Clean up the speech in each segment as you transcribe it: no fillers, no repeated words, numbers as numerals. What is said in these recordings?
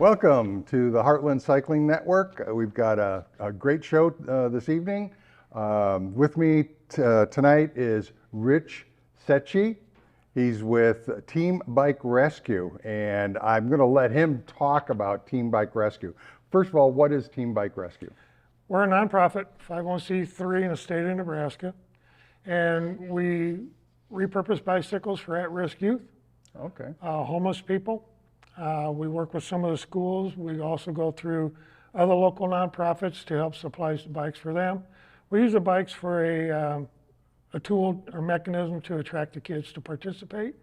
Welcome to the Heartland Cycling Network. We've got a great show this evening. With me tonight is Rich Secchi. He's with Team Bike Rescue, and I'm going to let him talk about Team Bike Rescue. First of all, what is Team Bike Rescue? We're a nonprofit, 501c3 in the state of Nebraska, and we repurpose bicycles for at-risk youth, homeless people. We work with some of the schools. We also go through other local nonprofits to help supply bikes for them. We use the bikes for a tool or mechanism to attract the kids to participate,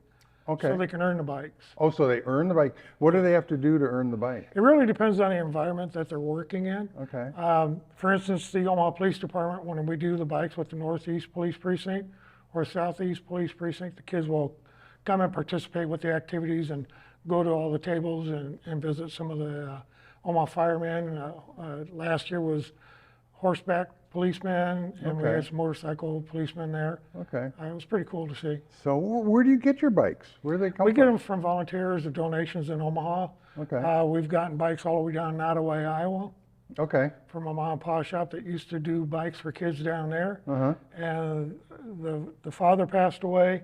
so they can earn the bikes. Oh, so they earn the bike. What do they have to do to earn the bike? It really depends on the environment that they're working in. Okay. For instance, the Omaha Police Department, when we do the bikes with the Northeast Police Precinct or Southeast Police Precinct, the kids will come and participate with the activities and go to all the tables and visit some of the Omaha firemen. Last year was horseback policemen, and we had some motorcycle policemen there. Okay. It was pretty cool to see. So where do you get your bikes? Where do they come from? We get them from volunteers or donations in Omaha. Okay. We've gotten bikes all the way down Nottoway, Iowa. Okay. From a mom and pop shop that used to do bikes for kids down there. And the father passed away,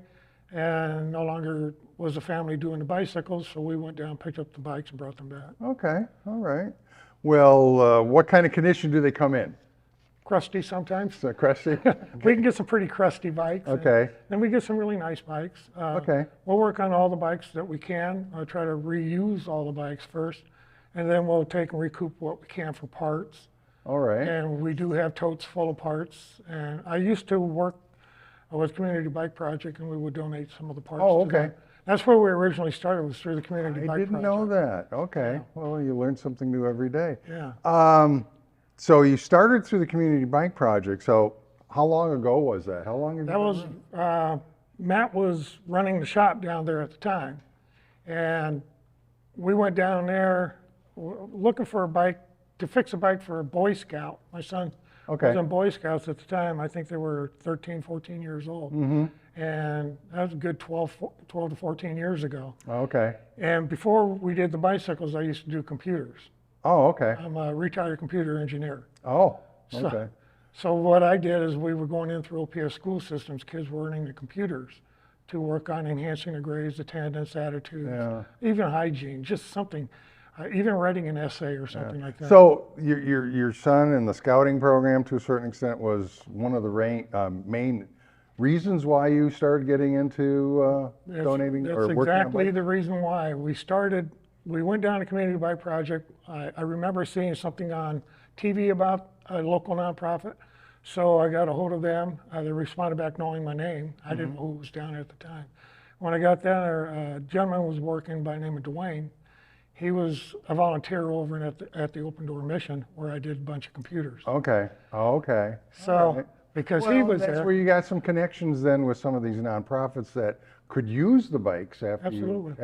and no longer was the family doing the bicycles, so we went down, picked up the bikes, and brought them back. Okay, all right. Well, what kind of condition do they come in? Crusty sometimes. So crusty? We can get some pretty crusty bikes. Okay. Then we get some really nice bikes. We'll work on all the bikes that we can. I'll try to reuse all the bikes first, and then we'll take and recoup what we can for parts. All right. And we do have totes full of parts. And I used to work with Community Bike Project, and we would donate some of the parts. Oh, to them. That's where we originally started, was through the Community Bike Project. I didn't know that. Okay. Yeah. Well, you learn something new every day. Yeah. So you started through the Community Bike Project. So how long ago was that? How long ago? That was, Matt was running the shop down there at the time. And we went down there looking for a bike, to fix a bike for a Boy Scout. My son was in Boy Scouts at the time. I think they were 13, 14 years old. And that was a good 12 to 14 years ago. Okay. And before we did the bicycles, I used to do computers. Oh, okay. I'm a retired computer engineer. Oh, okay. So what I did is we were going in through OPS school systems, kids were learning the computers to work on enhancing the grades, attendance, attitudes, even hygiene, just something, even writing an essay or something like that. So your son in the scouting program, to a certain extent, was one of the main reasons why you started getting into donating or working on bikes? That's exactly the reason why. We went down to Community Bike Project. I remember seeing something on TV about a local nonprofit, so I got a hold of them. They responded back knowing my name. I didn't know who was down there at the time. When I got down there, a gentleman was working by the name of Dwayne. He was a volunteer over at the Open Door Mission, where I did a bunch of computers. Okay. Okay. So because he was there. That's where you got some connections then with some of these nonprofits that could use the bikes after Absolutely.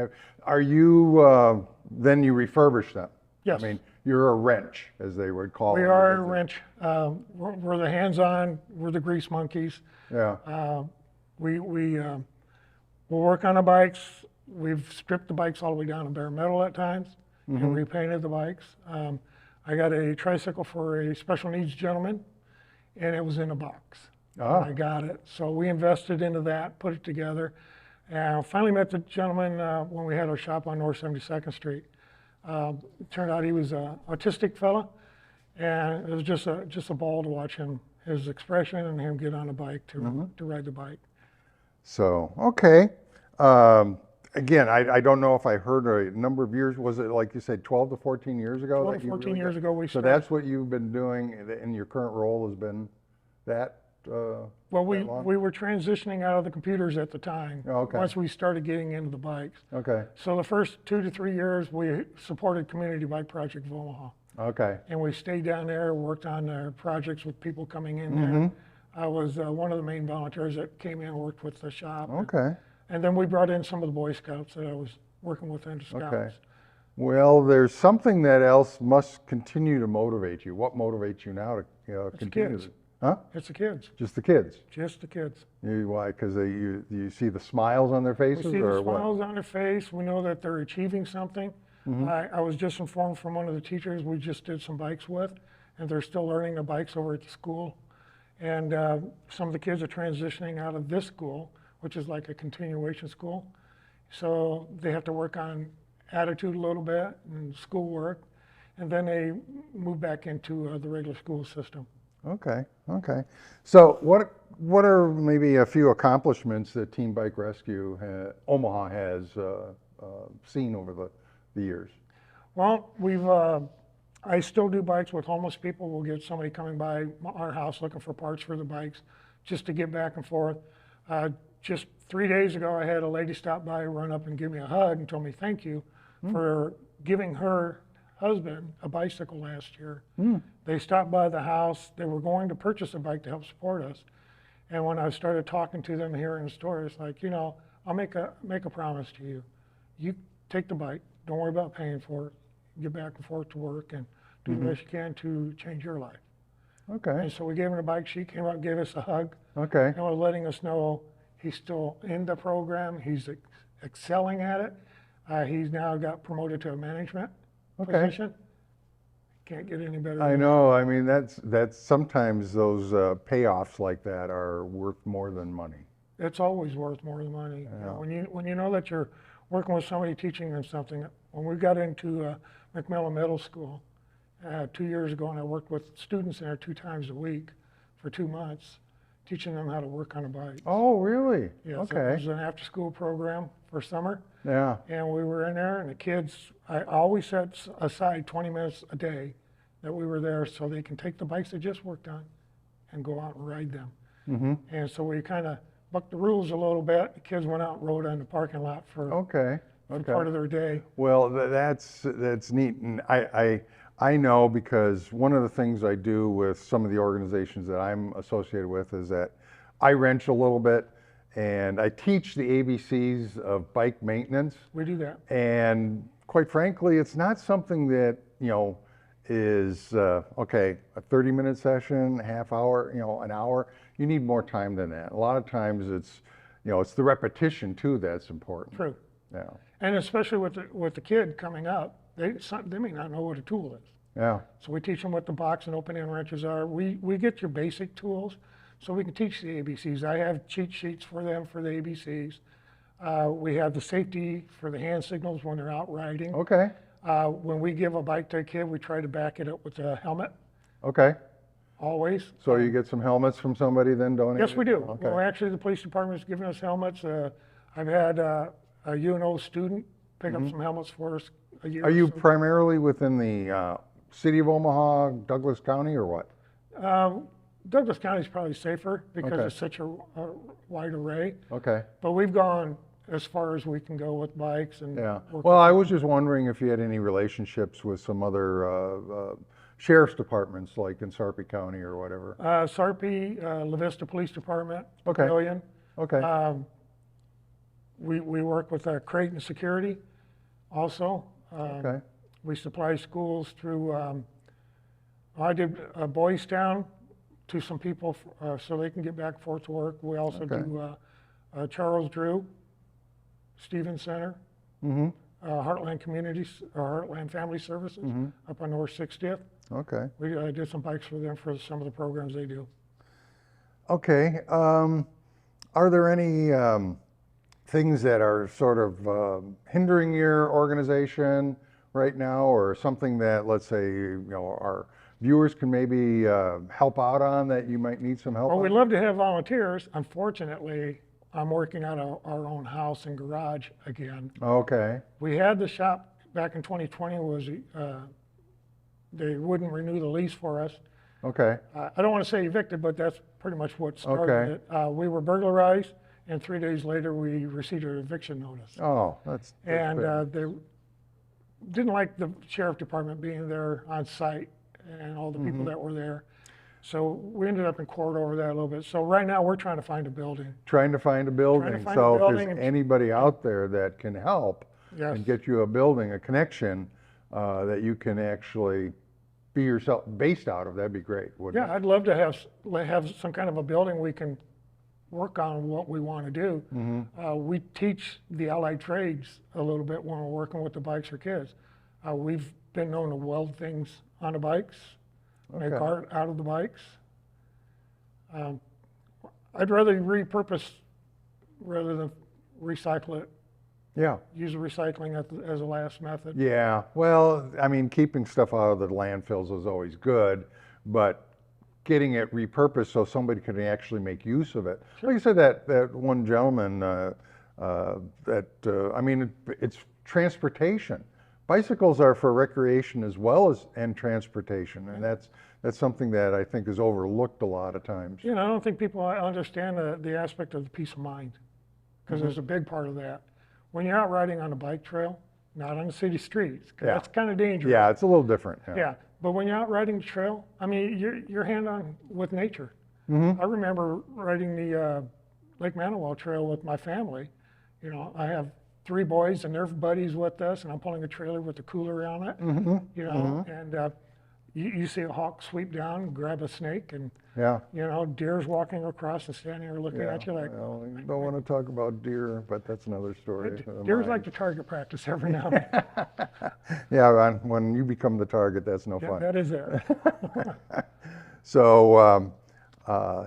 Are you, then you refurbish them? Yes. I mean, you're a wrench, as they would call it. We are a wrench. We're the hands-on, we're the grease monkeys. Yeah. We'll work on the bikes. We've stripped the bikes all the way down to bare metal at times and repainted the bikes. I got a tricycle for a special needs gentleman, and it was in a box. I got it. So we invested into that, put it together. And finally met the gentleman when we had our shop on North 72nd Street. It turned out he was an autistic fella, and it was just a ball to watch him, his expression, and him get on a bike to ride the bike. So, okay. Again, I don't know if I heard a number of years. Was it, like you said, 12 to 14 years ago? 12 to 14 years ago we started. So that's what you've been doing in your current role, has been that? Well, we were transitioning out of the computers at the time. Once we started getting into the bikes. Okay. So the first 2 to 3 years we supported Community Bike Project of Omaha. Okay. And we stayed down there, worked on projects with people coming in there. I was one of the main volunteers that came in and worked with the shop. Okay. And then we brought in some of the Boy Scouts that I was working with in the Scouts. Okay. Well, there's something that else must continue to motivate you. What motivates you now to continue? Kids. Huh? It's the kids. Just the kids? Just the kids. Why? Because you see the smiles on their faces, we see or the what? smiles on their face. We know that they're achieving something. I was just informed from one of the teachers we just did some bikes with, and they're still learning the bikes over at the school. And some of the kids are transitioning out of this school, which is like a continuation school. So they have to work on attitude a little bit and schoolwork, and then they move back into the regular school system. Okay, okay. So what are maybe a few accomplishments that Team Bike Rescue Omaha has seen over the years? Well, I still do bikes with homeless people. We'll get somebody coming by our house looking for parts for the bikes just to get back and forth. Just 3 days ago, I had a lady stop by, run up and give me a hug and told me thank you for giving her husband a bicycle last year. They stopped by the house. They were going to purchase a bike to help support us. And when I started talking to them here in the store, it's like, I'll make a promise to you. You take the bike. Don't worry about paying for it. Get back and forth to work and do the best you can to change your life. Okay. And so we gave him the bike. She came out and gave us a hug. Okay. And was letting us know he's still in the program. He's excelling at it. He's now got promoted to a management position. Can't get any better. I know. I mean, that's sometimes those payoffs like that are worth more than money. It's always worth more than money. Yeah. When you know that you're working with somebody teaching them something. When we got into McMillan Middle School 2 years ago, and I worked with students there 2 times a week for 2 months, teaching them how to work on a bike. Oh, really? Yeah, Okay. so it was an after-school program for summer. Yeah. And we were in there, and the kids, I always set aside 20 minutes a day that we were there so they can take the bikes they just worked on and go out and ride them. And so we kind of bucked the rules a little bit. The kids went out and rode on the parking lot for part of their day. Well, that's neat, and I know because one of the things I do with some of the organizations that I'm associated with is that I wrench a little bit, and I teach the ABCs of bike maintenance. We do that. And quite frankly, it's not something that is okay, a 30-minute session, half hour, an hour. You need more time than that. A lot of times it's it's the repetition too that's important. True. Yeah. And especially with the kid coming up, they may not know what a tool is. Yeah. So we teach them what the box and open end wrenches are. We get your basic tools so we can teach the ABCs. I have cheat sheets for them for the ABCs. We have the safety for the hand signals when they're out riding. Okay. When we give a bike to a kid, we try to back it up with a helmet, Okay. always. So you get some helmets from somebody then donated? Yes, we do. Okay. Well, actually, the police department's giving us helmets. I've had a UNO student pick up some helmets for us a year. Are you or so. primarily within the city of Omaha, Douglas County, or what? Douglas County is probably safer because Okay. it's such a wide array. Okay. But we've gone as far as we can go with bikes and Yeah. work Well, with- I was just wondering if you had any relationships with some other sheriff's departments, like in Sarpy County or whatever. Sarpy, La Vista Police Department, Okay. Pavilion. Okay. We work with Creighton Security also. Okay. We supply schools through, I did Boys Town to some people so they can get back and forth to work. We also Okay. do Charles Drew, Stevens Center, Heartland Communities, or Heartland Family Services up on North 60th. Okay. We did some bikes for them for some of the programs they do. Okay. Are there any things that are sort of hindering your organization right now, or something that, let's say, our viewers can maybe help out on that you might need some help Well, on? we'd love to have volunteers. Unfortunately, I'm working out of our own house and garage again. Okay. We had the shop back in 2020 was they wouldn't renew the lease for us. Okay. I don't want to say evicted, but that's pretty much what started it. We were burglarized, and 3 days later we received an eviction notice. Oh, that's And bad. they didn't like the sheriff department being there on site and all the people that were there. So we ended up in court over that a little bit. So right now we're trying to find a building. Trying to find a building. find So a if building there's and- anybody out there that can help Yes. and get you a building, a connection that you can actually be yourself based out of, that'd be great, wouldn't Yeah, it? I'd love to have some kind of a building we can work on what we want to do. We teach the allied trades a little bit when we're working with the bikes for kids. We've been known to weld things on the bikes, make Okay. art out of the bikes. I'd rather repurpose rather than recycle it. Yeah. Use the recycling as a last method. Yeah, well, I mean, keeping stuff out of the landfills is always good, but getting it repurposed so somebody can actually make use of it. Like you said, that one gentleman, I mean, it's transportation. Bicycles are for recreation as well as and transportation, and that's something that I think is overlooked a lot of times. You know, I don't think people understand the aspect of the peace of mind, because there's a big part of that. When you're out riding on a bike trail, not on the city streets, 'cause Yeah. that's kind of dangerous. Yeah, it's a little different. Yeah. Yeah, but when you're out riding the trail, I mean, you're hand on with nature. I remember riding the Lake Manawa Trail with my family. You know, I have 3 boys and they're buddies with us, and I'm pulling a trailer with a cooler on it. You know, and you see a hawk sweep down, grab a snake, and Yeah. you know, deer's walking across and standing there looking at you like. Well, you don't want to talk about deer, but that's another story. Deers like to target practice every now and then. Yeah, Ron, when you become the target, that's no fun. That is it. So,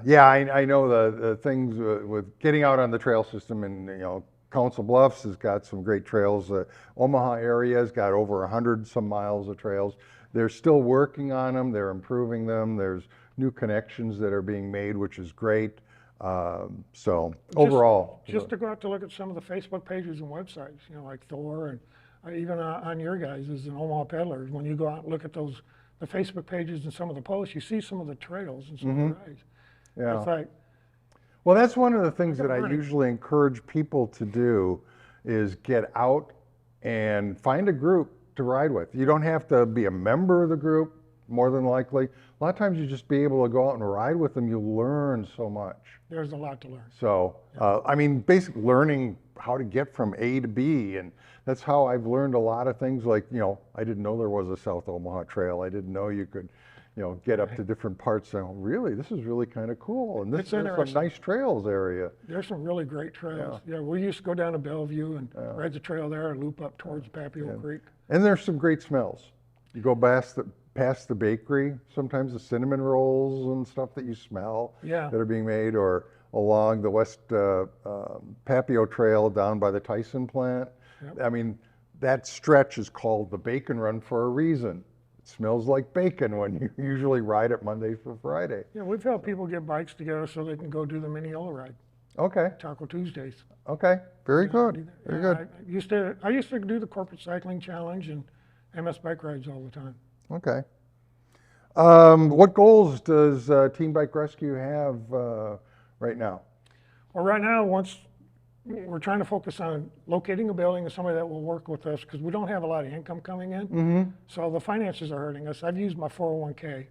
yeah, I know the things with getting out on the trail system, and you know, Council Bluffs has got some great trails. Omaha area's got over 100 some miles of trails. They're still working on them. They're improving them. There's new connections that are being made, which is great. So overall, Just to go out to look at some of the Facebook pages and websites, you know, like Thor, and even on your guys' as an Omaha Peddlers, when you go out and look at the Facebook pages and some of the posts, you see some of the trails and some of the rides. yeah. It's like, Well, that's one of the things that I learning. usually encourage people to do is get out and find a group to ride with. You don't have to be a member of the group, more than likely. A lot of times you just be able to go out and ride with them. You learn so much. there's a lot to learn. So, I mean, basically learning how to get from A to B. And that's how I've learned a lot of things. Like, you know, I didn't know there was a South Omaha Trail. I didn't know you could, you know, get up to different parts. And really, this is really kind of cool. And this It's is some interesting. nice trails area. There's some really great trails. Yeah, we used to go down to Bellevue and ride the trail there and loop up towards Papio Creek. And there's some great smells. You go past the bakery, sometimes the cinnamon rolls and stuff that you smell Yeah. that are being made, or along the West Papio Trail down by the Tyson plant. Yep. I mean, that stretch is called the Bacon Run for a reason. It smells like bacon when you usually ride it Monday through Friday. Yeah, we've helped people get bikes together so they can go do the Mineola ride, Okay, Taco Tuesdays. okay, very good, very Yeah, good. I used to do the corporate cycling challenge and MS bike rides all the time. Okay. What goals does Team Bike Rescue have right now? Well, right now, once we're trying to focus on locating a building and somebody that will work with us, because we don't have a lot of income coming in. So the finances are hurting us. I've used my 401k.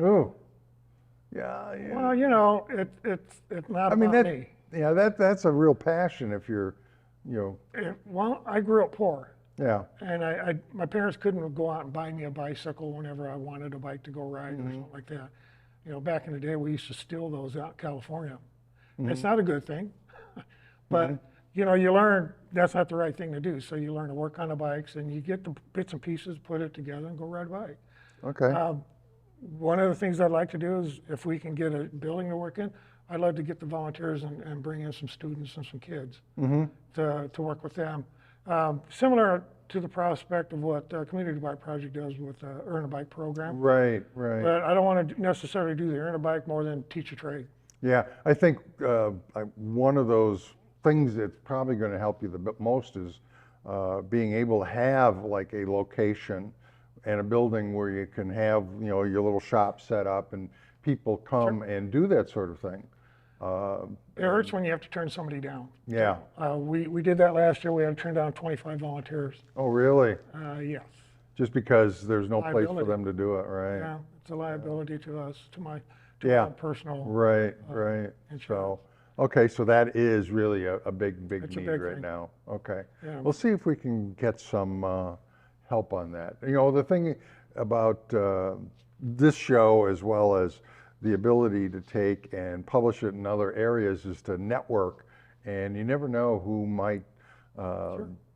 Ooh, yeah, yeah. Well, you know, it's not I mean, about that, me. yeah, that's a real passion if you're, you know, Well, I grew up poor, yeah, and my parents couldn't go out and buy me a bicycle whenever I wanted a bike to go ride or something like that. You know, back in the day, we used to steal those out in California. It's not a good thing, but you know, you learn that's not the right thing to do. So you learn to work on the bikes, and you get the bits and pieces, put it together, and go ride a bike. okay, One of the things I'd like to do is, if we can get a building to work in, I'd love to get the volunteers and bring in some students and some kids to work with them. Similar to the prospect of what Community Bike Project does with the Earn a Bike program. right, right. But I don't want to necessarily do the Earn a Bike more than teach a trade. Yeah, I think one of those things that's probably going to help you the most is being able to have like a location and a building where you can have, you know, your little shop set up and people come and do that sort of thing. It hurts when you have to turn somebody down. Yeah. We did that last year. We had to turn down 25 volunteers. Oh, really? Yes. Just because there's no place for Liability. them to do it, right? Yeah, it's a liability to us, to my Yeah. personal. Right, right. So, okay, so that is really a big It's a need big right thing. now. Okay. Yeah. We'll see if we can get some help on that. You know, the thing about this show, as well as the ability to take and publish it in other areas, is to network. And you never know who might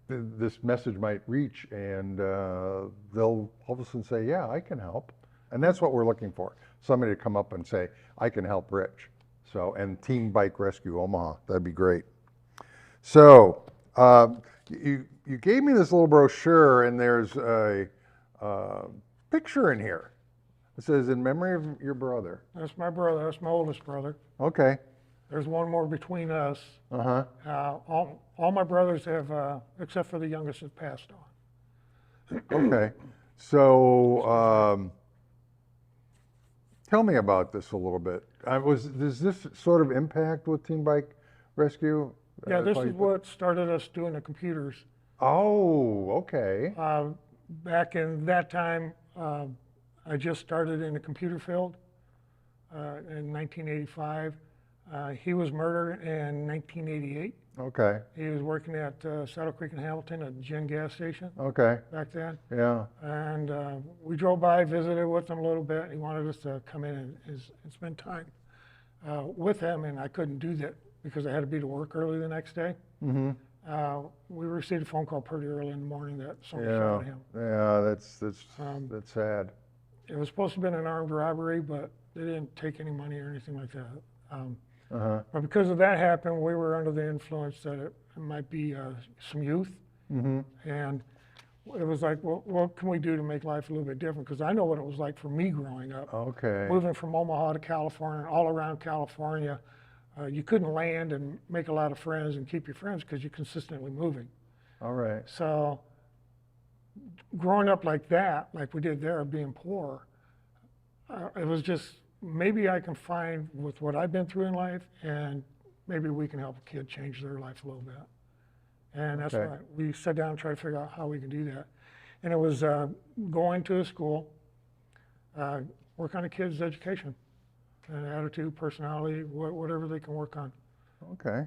this message might reach, and they'll all of a sudden say, yeah, I can help. And that's what we're looking for. Somebody to come up and say, I can help Rich. So, and Team Bike Rescue Omaha, that'd be great. So, you gave me this little brochure, and there's a picture in here. It says, in memory of your brother. That's my brother. That's my oldest brother. Okay. There's one more between us. Uh-huh. All my brothers have, except for the youngest, have passed on. Okay. So, tell me about this a little bit. Does this sort of impact with Team Bike Rescue? Yeah, this is what started us doing the computers. Oh, okay. Back in that time, I just started in the computer field in 1985. He was murdered in 1988. Okay. He was working at Saddle Creek and Hamilton at the Gin gas station Okay. back then. Yeah. And we drove by, visited with him a little bit. He wanted us to come in and spend time with him, and I couldn't do that because I had to be to work early the next day. Mm-hmm. We received a phone call pretty early in the morning that somebody Yeah. shot him. Yeah, that's sad. It was supposed to have been an armed robbery, but they didn't take any money or anything like that. Uh-huh. But because of that happened, we were under the influence that it might be some youth. Mm-hmm. And it was like, well, what can we do to make life a little bit different? Because I know what it was like for me growing up. Okay. Moving from Omaha to California, all around California, you couldn't land and make a lot of friends and keep your friends because you're consistently moving. All right. So growing up like that, like we did there, being poor, it was just, maybe I can find with what I've been through in life, and maybe we can help a kid change their life a little bit. And that's Okay. why we sat down and tried to figure out how we can do that. And it was going to a school, work on a kid's education, and attitude, personality, whatever they can work on. Okay.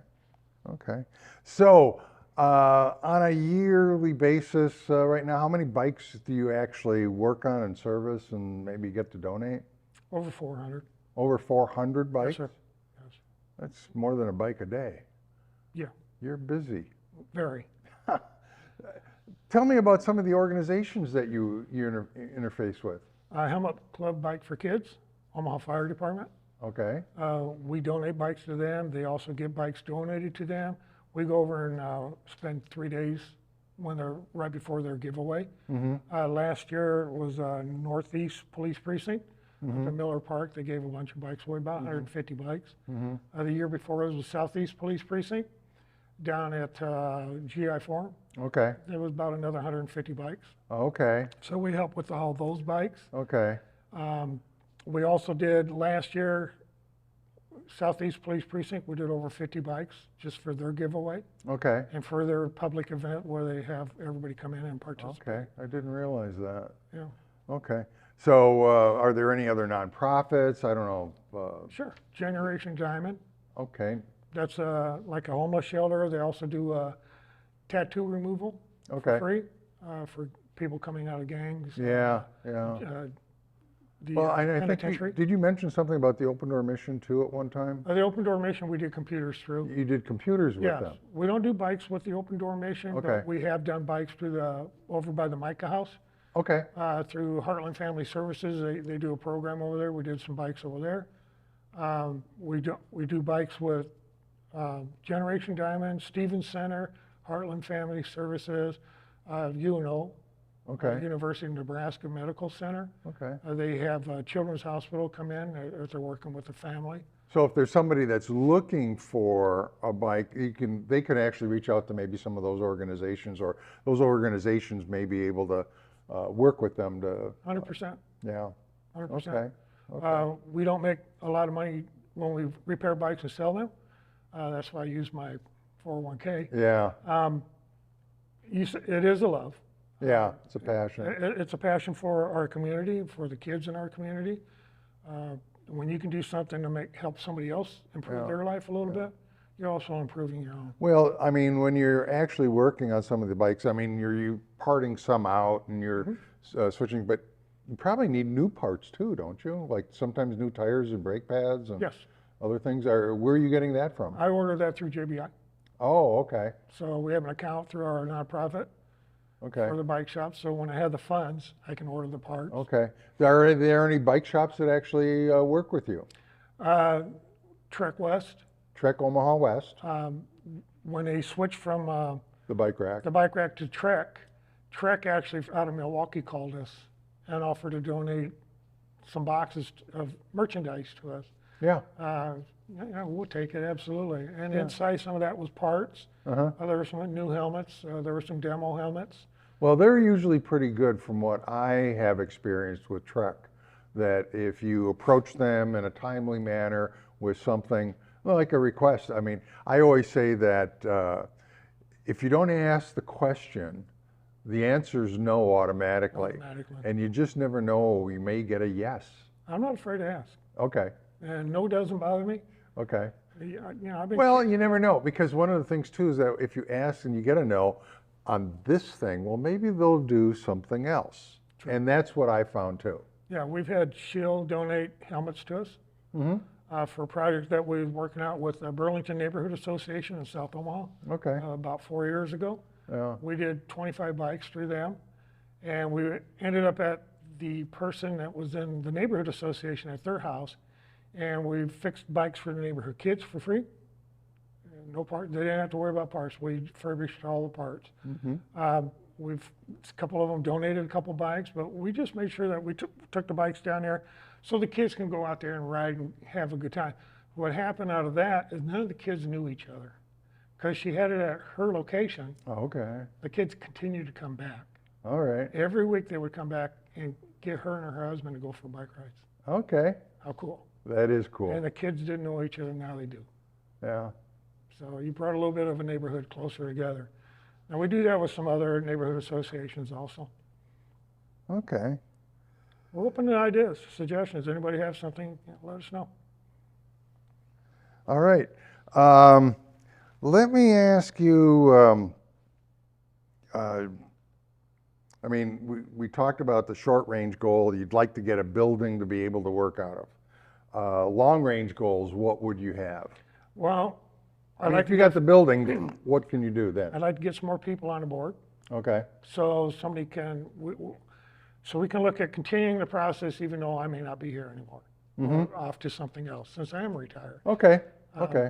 Okay. So, on a yearly basis, right now, how many bikes do you actually work on and service and maybe get to donate? Over 400. Over 400 bikes? Yes, sir. Yes. That's more than a bike a day. Yeah, You're busy. very. Tell me about some of the organizations that you interface with. Helmet Club Bike for Kids, Omaha Fire Department. Okay. We donate bikes to them. They also get bikes donated to them. We go over and spend 3 days when they're right before their giveaway. Mm-hmm. Last year was Northeast Police Precinct Mm-hmm. at Miller Park. They gave a bunch of bikes away, about 150 bikes. Mm-hmm. The year before it was Southeast Police Precinct down at GI Forum. Okay. There was about another 150 bikes. Okay. So we help with all those bikes. Okay. We also did last year, Southeast Police Precinct, we did over 50 bikes just for their giveaway Okay. and for their public event where they have everybody come in and participate. Okay. I didn't realize that. Yeah, Okay. So, are there any other nonprofits? I don't know. sure. Generation Diamond, Okay. that's like a homeless shelter. They also do tattoo removal Okay. for free for people coming out of gangs. Yeah. Yeah. The Well, I think penitentiary. did you mention something about the Open Door Mission too at one time? The Open Door Mission, we did computers through. You did computers with Yes, them. we don't do bikes with the Open Door Mission, Okay. but we have done bikes through over by the Micah House. Okay. Through Heartland Family Services, they do a program over there. We did some bikes over there. We do bikes with Generation Diamond, Stevens Center, Heartland Family Services, UNO, Okay. University of Nebraska Medical Center. Okay. They have Children's Hospital come in if they're working with the family. So if there's somebody that's looking for a bike, they can actually reach out to maybe some of those organizations, or those organizations may be able to work with them to. 100%. Yeah. 100%. Okay. Okay. We don't make a lot of money when we repair bikes and sell them. That's why I use my 401k. Yeah. It is a love. Yeah. It's a passion. It's a passion for our community, for the kids in our community. When you can do something to help somebody else improve Yeah. their life a little bit, you're also improving your own. Well, I mean, when you're actually working on some of the bikes, I mean, you parting some out and you're switching, but you probably need new parts too, don't you? Like sometimes new tires and brake pads and Yes, other things. Where are you getting that from? I order that through JBI. Oh, okay, So we have an account through our nonprofit okay, for the bike shop. So when I have the funds, I can order the parts. okay. Are there any bike shops that actually work with you? Uh, Trek West, Trek Omaha West, when they switched from the bike rack. the bike rack to Trek, Trek actually out of Milwaukee called us and offered to donate some boxes of merchandise to us. Yeah, Yeah, we'll take it, absolutely. And Yeah. inside some of that was parts. uh-huh. There were some new helmets. There were some demo helmets. Well, they're usually pretty good from what I have experienced with Trek, that if you approach them in a timely manner with something well, like a request, I mean, I always say that if you don't ask the question, the answer's no automatically. Automatically. And you just never know, you may get a yes. I'm not afraid to ask. Okay, And no doesn't bother me. okay. You know, I've been Well, you never know, because one of the things too is that if you ask and you get a no on this thing, well, maybe they'll do something else. And that's what I found too. Yeah, we've had Shield donate helmets to us for a project that we were working out with the Burlington Neighborhood Association in South Omaha Okay, about 4 years ago. yeah, We did 25 bikes through them, and we ended up at the person that was in the neighborhood association at their house, and we fixed bikes for the neighborhood kids for free. No part, they didn't have to worry about parts. We refurbished all the parts. We've a couple of them donated a couple bikes, but we just made sure that we took the bikes down there so the kids can go out there and ride and have a good time. What happened out of that is none of the kids knew each other. Because she had it at her location, oh, okay, the kids continued to come back. all right, Every week they would come back and get her and her husband to go for bike rides. okay, How cool. that is cool, And the kids didn't know each other, now they do. yeah, So you brought a little bit of a neighborhood closer together. Now we do that with some other neighborhood associations also. okay. We're open to ideas, suggestions. Anybody have something, let us know. All right. Let me ask you, I mean, we talked about the short range goal. You'd like to get a building to be able to work out of. Long range goals, what would you have? Well, I mean, if you got the building, what can you do then? I'd like to get some more people on the board. Okay, So somebody can, so we can look at continuing the process even though I may not be here anymore. Or off to something else, since I am retired. okay, okay.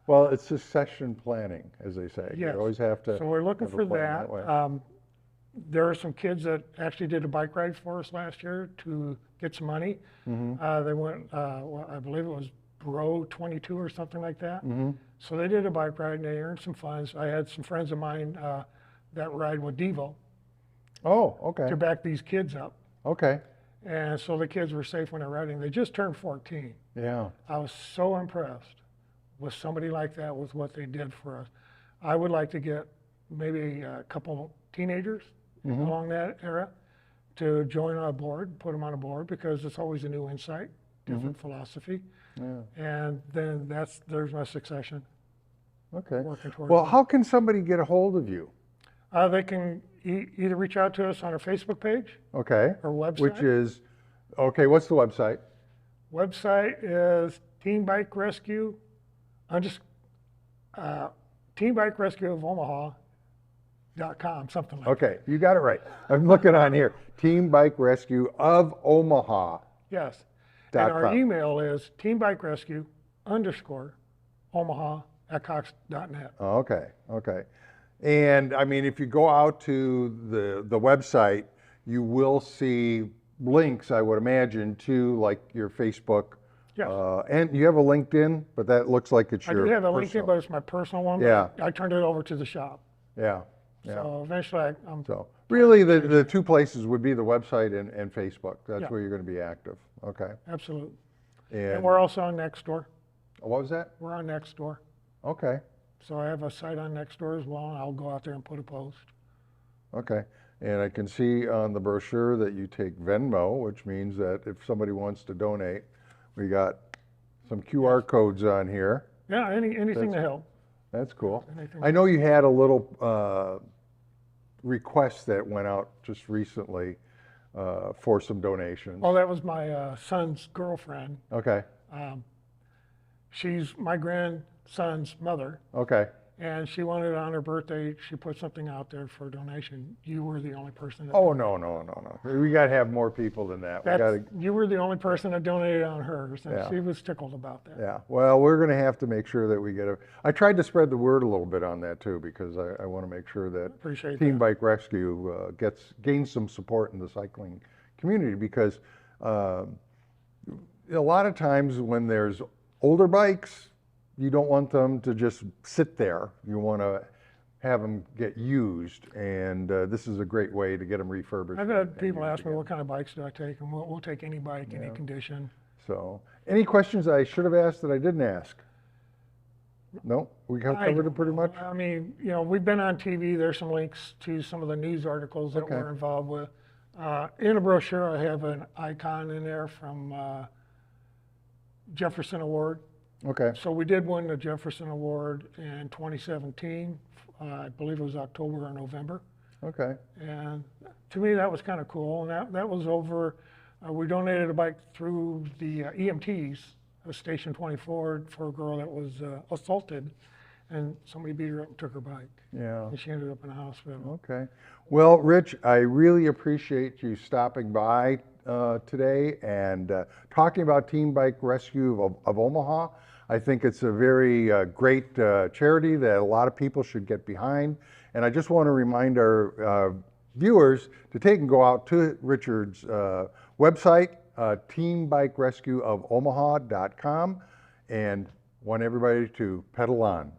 Well, it's succession planning, as they say. Yes. You always have to. So we're looking have a for plan that. way. There are some kids that actually did a bike ride for us last year to get some money. They went, well, I believe it was Bro 22 or something like that. So they did a bike ride and they earned some funds. I had some friends of mine that ride with Devo Oh, okay, to back these kids up. okay, And so the kids were safe when they're riding. They just turned 14. yeah, I was so impressed with somebody like that with what they did for us. I would like to get maybe a couple teenagers along that era to join our board, put them on a board, because it's always a new insight, different philosophy. yeah, And then there's my succession. okay. Working towards Well, it. how can somebody get a hold of you? They can either reach out to us on our Facebook page Okay, or website. which is, okay, what's the website? Website is Team Bike Rescue, Team Bike Rescue of Omaha.com, something like that. Okay, you got it right. I'm looking on here. Team Bike Rescue of Omaha. Yes. Dot And our com. email is teambikerescue_omaha@cox.net. Oh, okay, okay. And I mean, if you go out to the website, you will see links, I would imagine, to like your Facebook. Yes. And you have a LinkedIn, but that looks like it's I your do have a personal. LinkedIn, but it's my personal one. but Yeah. I turned it over to the shop. Yeah, yeah. So eventually I'm So really, the two places would be the website and Facebook. That's Yeah. where you're going to be active. Okay. absolutely. And And we're also on Nextdoor. what was that? We're on Nextdoor. Okay. So I have a site on Nextdoor as well, and I'll go out there and put a post. Okay. And I can see on the brochure that you take Venmo, which means that if somebody wants to donate, we got some QR codes on here. Yeah, anything to help. That's cool. Anything. I know you had a little request that went out just recently for some donations. Well, that was my son's girlfriend. Okay. She's my grandson's mother, Okay. And she wanted it on her birthday. She put something out there for a donation. You were the only person that Oh, no, no, no, no. We got to have more people than that. We got to. you were the only person that donated on hers, and Yeah. she was tickled about that. Yeah, well, we're going to have to make sure that we get I tried to spread the word a little bit on that too, because I want to make sure that Appreciate Team that. Bike Rescue gains some support in the cycling community, because a lot of times when there's older bikes, you don't want them to just sit there. You want to have them get used, and this is a great way to get them refurbished. I've had and people used ask me again. what kind of bikes do I take, and we'll take any bike, any condition. So, any questions I should have asked that I didn't ask? No, we covered it pretty much? I mean, we've been on TV. There's some links to some of the news articles that Okay. we're involved with. In a brochure, I have an icon in there from Jefferson Award. Okay, So we did win the Jefferson Award in 2017. I believe it was October or November. okay, And to me, that was kind of cool. And that was over, we donated a bike through the EMTs of Station 24 for a girl that was assaulted, and somebody beat her up and took her bike. yeah. And she ended up in the hospital. Okay. Well, Rich, I really appreciate you stopping by today and talking about Team Bike Rescue of Omaha. I think it's a very great charity that a lot of people should get behind. And I just want to remind our viewers to take and go out to Richard's website, teambikerescueofomaha.com, and want everybody to pedal on.